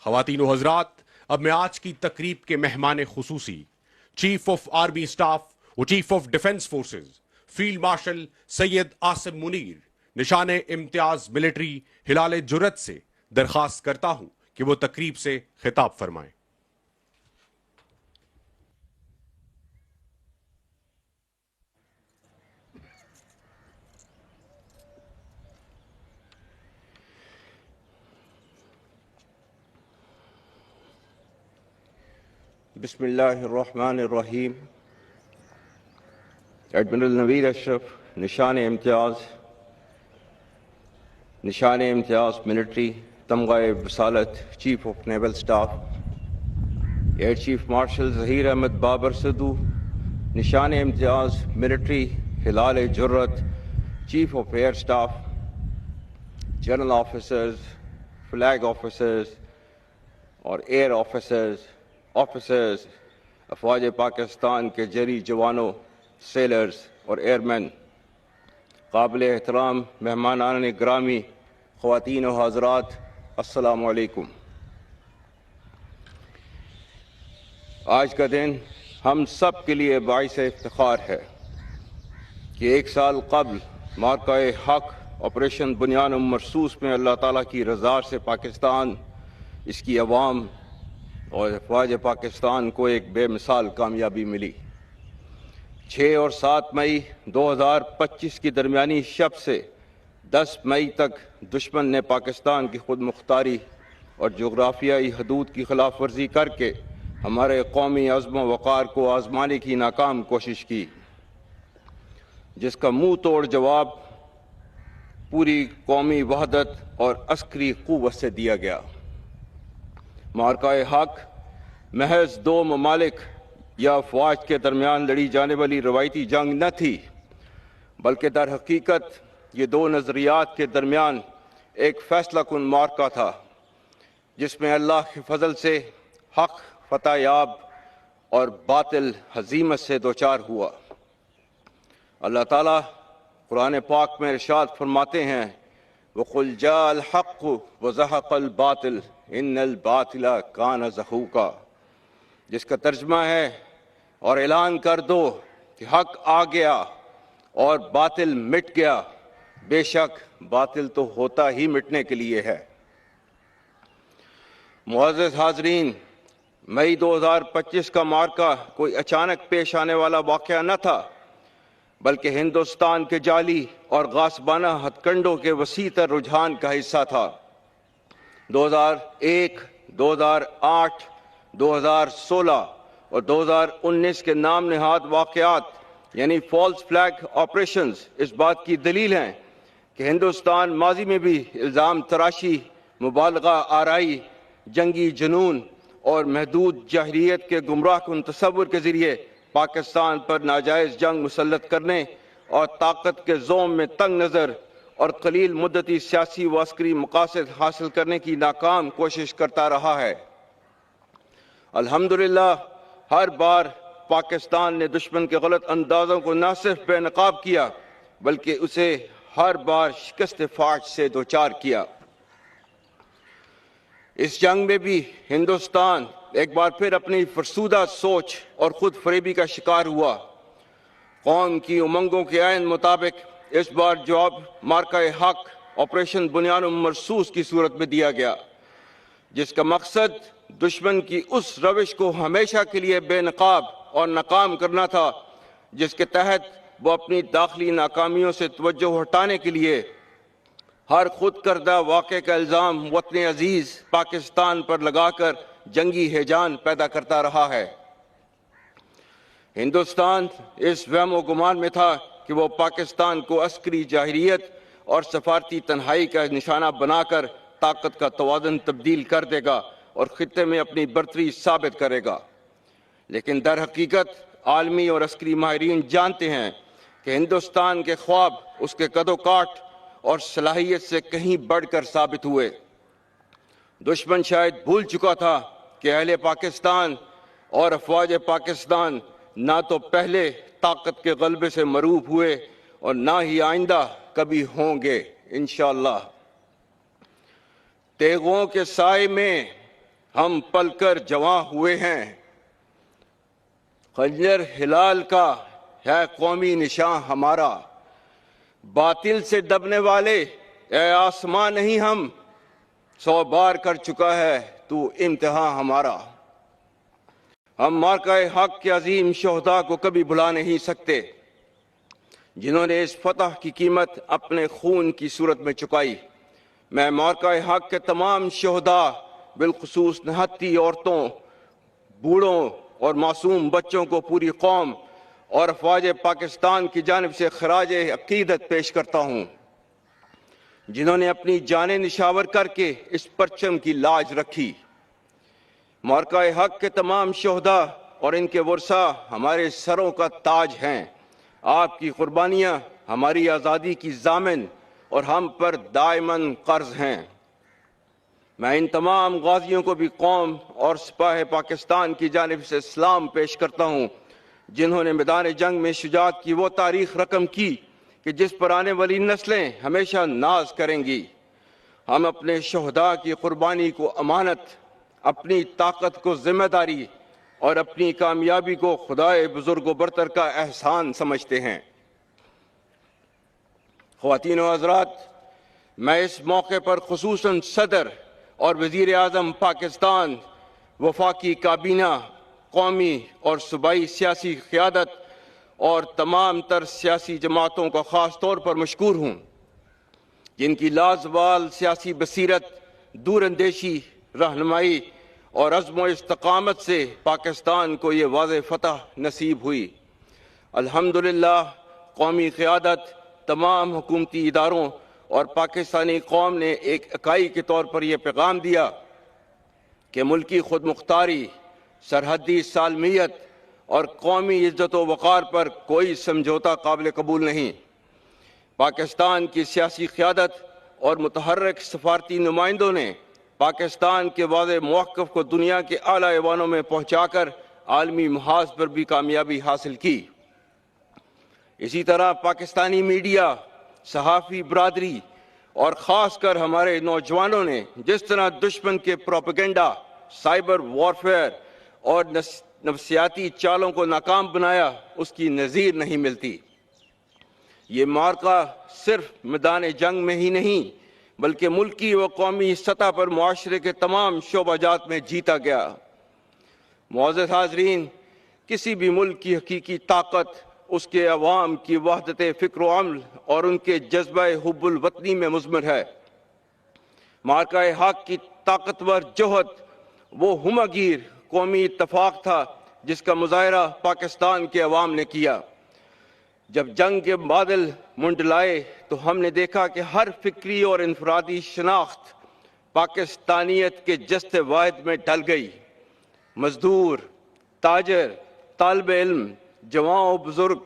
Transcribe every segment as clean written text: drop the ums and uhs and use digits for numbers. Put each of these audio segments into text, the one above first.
خواتین و حضرات، اب میں آج کی تقریب کے مہمان خصوصی چیف آف آرمی اسٹاف و chief of defence forces field marshal Syed Asim Munir نشان امتیاز ملٹری ہلال جرت سے درخواست کرتا ہوں کہ وہ تقریب سے خطاب فرمائیں۔ بسم اللہ الرحمن الرحیم۔ ایڈمرل نوید اشرف نشان امتیاز ملٹری تمغہ وصالت chief of naval staff, air chief marshal Zaheer Ahmed Babar Sidhu نشان امتیاز ملٹری ہلال جرت chief of air staff, general officers, flag officers اور ایئر آفیسرز افواج پاکستان کے جری جوانوں، سیلرز اور ایئر مین، قابل احترام مہمانان گرامی، خواتین و حضرات، السلام علیکم۔ آج کا دن ہم سب کے لیے باعث افتخار ہے کہ ایک سال قبل معرکہ حق آپریشن بنیان مرصوص میں اللہ تعالیٰ کی رضا سے پاکستان، اس کی عوام اور افواج پاکستان کو ایک بے مثال کامیابی ملی۔ 6 اور 7 مئی 2025 کی درمیانی شب سے 10 مئی تک دشمن نے پاکستان کی خود مختاری اور جغرافیائی حدود کی خلاف ورزی کر کے ہمارے قومی عزم و وقار کو آزمانے کی ناکام کوشش کی، جس کا منہ توڑ جواب پوری قومی وحدت اور عسکری قوت سے دیا گیا۔ معرکہ حق محض 2 ممالک یا افواج کے درمیان لڑی جانے والی روایتی جنگ نہ تھی، بلکہ در حقیقت یہ 2 نظریات کے درمیان ایک فیصلہ کن معرکہ تھا، جس میں اللہ کے فضل سے حق فتح یاب اور باطل ہزیمت سے دوچار ہوا۔ اللہ تعالیٰ قرآن پاک میں ارشاد فرماتے ہیں، وَقُلْ جَاءَ الْحَقُّ وَزَهَقَ الْبَاطِلُ إِنَّ الْبَاطِلَ كَانَ زَهُوقًا، جس کا ترجمہ ہے، اور اعلان کر دو کہ حق آ گیا اور باطل مٹ گیا، بے شک باطل تو ہوتا ہی مٹنے کے لیے ہے۔ معزز حاضرین، مئی 2025 کا معرکہ کوئی اچانک پیش آنے والا واقعہ نہ تھا، بلکہ ہندوستان کے جعلی اور غاصبانہ ہتھ کنڈوں کے وسیع تر رجحان کا حصہ تھا۔ 2001، 2008، 2016 اور 2019 کے نام نہاد واقعات یعنی فالس فلیگ آپریشنز اس بات کی دلیل ہیں کہ ہندوستان ماضی میں بھی الزام تراشی، مبالغہ آرائی، جنگی جنون اور محدود جاہلیت کے گمراہ کن تصور کے ذریعے پاکستان پر ناجائز جنگ مسلط کرنے اور طاقت کے زوم میں تنگ نظر اور قلیل مدتی سیاسی و عسکری مقاصد حاصل کرنے کی ناکام کوشش کرتا رہا ہے۔ الحمدللہ ہر بار پاکستان نے دشمن کے غلط اندازوں کو نہ صرف بے نقاب کیا، بلکہ اسے ہر بار شکست فاش سے دوچار کیا۔ اس جنگ میں بھی ہندوستان ایک بار پھر اپنی فرسودہ سوچ اور خود فریبی کا شکار ہوا۔ قوم کی امنگوں کے عین مطابق اس بار جواب معرکہ حق آپریشن بنیان مرصوص کی صورت میں دیا گیا، جس کا مقصد دشمن کی اس روش کو ہمیشہ کے لیے بے نقاب اور ناکام کرنا تھا، جس کے تحت وہ اپنی داخلی ناکامیوں سے توجہ ہٹانے کے لیے ہر خود کردہ واقعے کا الزام وطن عزیز پاکستان پر لگا کر جنگی ہیجان پیدا کرتا رہا ہے۔ ہندوستان اس وہم و گمان میں تھا کہ وہ پاکستان کو عسکری جاہلیت اور سفارتی تنہائی کا نشانہ بنا کر طاقت کا توازن تبدیل کر دے گا اور خطے میں اپنی برتری ثابت کرے گا، لیکن در حقیقت عالمی اور عسکری ماہرین جانتے ہیں کہ ہندوستان کے خواب اس کے قد و کاٹ اور صلاحیت سے کہیں بڑھ کر ثابت ہوئے۔ دشمن شاید بھول چکا تھا کہ اہل پاکستان اور افواج پاکستان نہ تو پہلے طاقت کے غلبے سے مروب ہوئے اور نہ ہی آئندہ کبھی ہوں گے انشاءاللہ۔ تیغوں کے سائے میں ہم پل کر جواں ہوئے ہیں، خنجر ہلال کا ہے قومی نشان ہمارا، باطل سے دبنے والے اے آسمان نہیں ہم، 100 بار کر چکا ہے تو امتحان ہمارا۔ ہم مارکہ حق کے عظیم شہداء کو کبھی بھلا نہیں سکتے، جنہوں نے اس فتح کی قیمت اپنے خون کی صورت میں چکائی۔ میں مارکہ حق کے تمام شہداء، بالخصوص نہتی عورتوں، بوڑھوں اور معصوم بچوں کو پوری قوم اور افواج پاکستان کی جانب سے خراج عقیدت پیش کرتا ہوں، جنہوں نے اپنی جانیں نشاور کر کے اس پرچم کی لاج رکھی۔ مارکہ حق کے تمام شہداء اور ان کے ورثاء ہمارے سروں کا تاج ہیں، آپ کی قربانیاں ہماری آزادی کی ضامن اور ہم پر دائماً قرض ہیں۔ میں ان تمام غازیوں کو بھی قوم اور سپاہ پاکستان کی جانب سے سلام پیش کرتا ہوں، جنہوں نے میدان جنگ میں شجاعت کی وہ تاریخ رقم کی کہ جس پر آنے والی نسلیں ہمیشہ ناز کریں گی۔ ہم اپنے شہداء کی قربانی کو امانت، اپنی طاقت کو ذمہ داری اور اپنی کامیابی کو خدائے بزرگ و برتر کا احسان سمجھتے ہیں۔ خواتین و حضرات، میں اس موقع پر خصوصاً صدر اور وزیر اعظم پاکستان، وفاقی کابینہ، قومی اور صوبائی سیاسی قیادت اور تمام تر سیاسی جماعتوں کا خاص طور پر مشکور ہوں، جن کی لازوال سیاسی بصیرت، دور اندیشی، رہنمائی اور عزم و استقامت سے پاکستان کو یہ واضح فتح نصیب ہوئی۔ الحمدللہ قومی قیادت، تمام حکومتی اداروں اور پاکستانی قوم نے ایک اکائی کے طور پر یہ پیغام دیا کہ ملکی خود مختاری، سرحدی سالمیت اور قومی عزت و وقار پر کوئی سمجھوتہ قابل قبول نہیں۔ پاکستان کی سیاسی قیادت اور متحرک سفارتی نمائندوں نے پاکستان کے واضح موقف کو دنیا کے اعلیٰ ایوانوں میں پہنچا کر عالمی محاذ پر بھی کامیابی حاصل کی۔ اسی طرح پاکستانی میڈیا، صحافی برادری اور خاص کر ہمارے نوجوانوں نے جس طرح دشمن کے پروپیگنڈا، سائبر وارفیئر اور نفسیاتی چالوں کو ناکام بنایا، اس کی نظیر نہیں ملتی۔ یہ معرکہ صرف میدان جنگ میں ہی نہیں بلکہ ملکی و قومی سطح پر معاشرے کے تمام شعبہ جات میں جیتا گیا۔ معزز حاضرین، کسی بھی ملک کی حقیقی طاقت اس کے عوام کی وحدت فکر و عمل اور ان کے جذبہ حب الوطنی میں مضمر ہے۔ مارکہ حق کی طاقتور جوہد وہ ہمہ گیر قومی اتفاق تھا جس کا مظاہرہ پاکستان کے عوام نے کیا۔ جب جنگ کے بادل منڈلائے تو ہم نے دیکھا کہ ہر فکری اور انفرادی شناخت پاکستانیت کے جست واحد میں ڈل گئی۔ مزدور، تاجر، طالب علم، جوان و بزرگ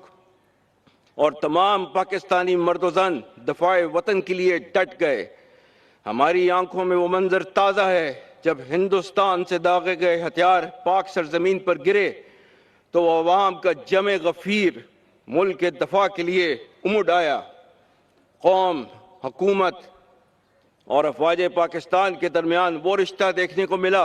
اور تمام پاکستانی مرد و زن دفاع وطن کے لیے ڈٹ گئے۔ ہماری آنکھوں میں وہ منظر تازہ ہے جب ہندوستان سے داغے گئے ہتھیار پاک سرزمین پر گرے تو عوام کا جمع غفیر ملک کے دفاع کے لیے امڈ آیا۔ قوم، حکومت اور افواج پاکستان کے درمیان وہ رشتہ دیکھنے کو ملا